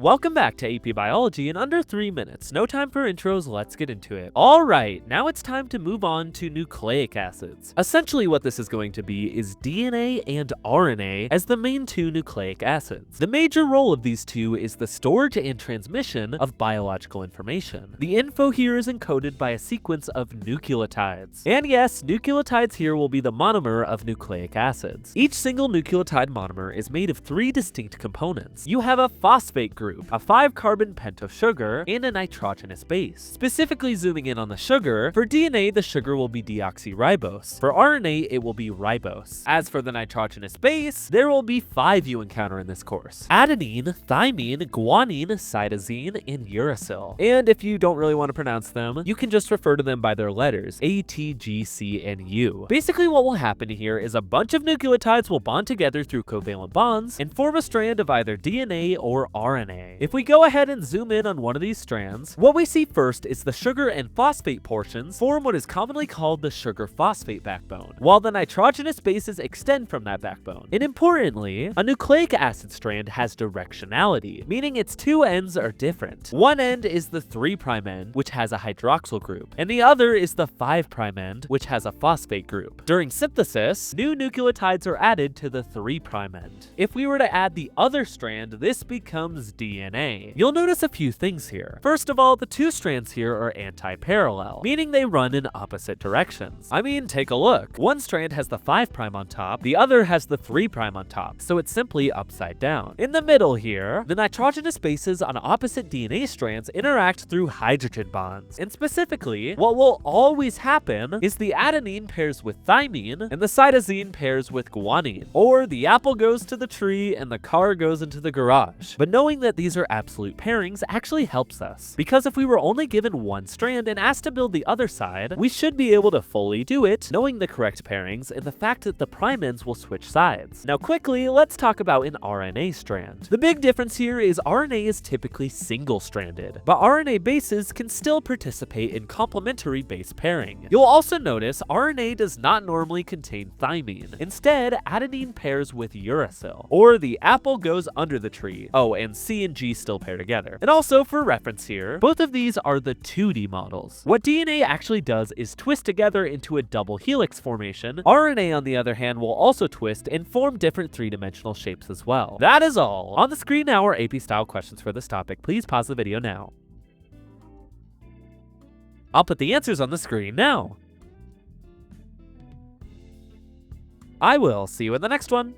Welcome back to AP Biology in under 3 minutes. No time for intros, let's get into it. Alright, now it's time to move on to nucleic acids. Essentially what this is going to be is DNA and RNA as the main two nucleic acids. The major role of these two is the storage and transmission of biological information. The info here is encoded by a sequence of nucleotides. And yes, nucleotides here will be the monomer of nucleic acids. Each single nucleotide monomer is made of 3 distinct components. You have a phosphate group, a 5-carbon pentose sugar, and a nitrogenous base. Specifically zooming in on the sugar, for DNA the sugar will be deoxyribose. For RNA it will be ribose. As for the nitrogenous base, there will be 5 you encounter in this course: adenine, thymine, guanine, cytosine, and uracil. And if you don't really want to pronounce them, you can just refer to them by their letters, A, T, G, C, and U. Basically what will happen here is a bunch of nucleotides will bond together through covalent bonds and form a strand of either DNA or RNA. If we go ahead and zoom in on one of these strands, what we see first is the sugar and phosphate portions form what is commonly called the sugar-phosphate backbone, while the nitrogenous bases extend from that backbone. And importantly, a nucleic acid strand has directionality, meaning its 2 ends are different. One end is the 3' end, which has a hydroxyl group, and the other is the 5' end, which has a phosphate group. During synthesis, new nucleotides are added to the 3' end. If we were to add the other strand, this becomes DNA. You'll notice a few things here. First of all, the 2 strands here are anti-parallel, meaning they run in opposite directions. I mean, take a look. One strand has the 5' on top, the other has the 3' on top, so it's simply upside down. In the middle here, the nitrogenous bases on opposite DNA strands interact through hydrogen bonds. And specifically, what will always happen is the adenine pairs with thymine and the cytosine pairs with guanine. Or the apple goes to the tree and the car goes into the garage. But knowing that these are absolute pairings actually helps us, because if we were only given one strand and asked to build the other side, we should be able to fully do it, knowing the correct pairings and the fact that the prime ends will switch sides. Now quickly, let's talk about an RNA strand. The big difference here is RNA is typically single-stranded, but RNA bases can still participate in complementary base pairing. You'll also notice RNA does not normally contain thymine. Instead, adenine pairs with uracil, or the apple goes under the tree. Oh, and C and G still pair together. And also, for reference here, both of these are the 2D models. What DNA actually does is twist together into a double helix formation. RNA, on the other hand, will also twist and form different 3-dimensional shapes as well. That is all. On the screen now are AP style questions for this topic. Please pause the video now. I'll put the answers on the screen now. I will see you in the next one.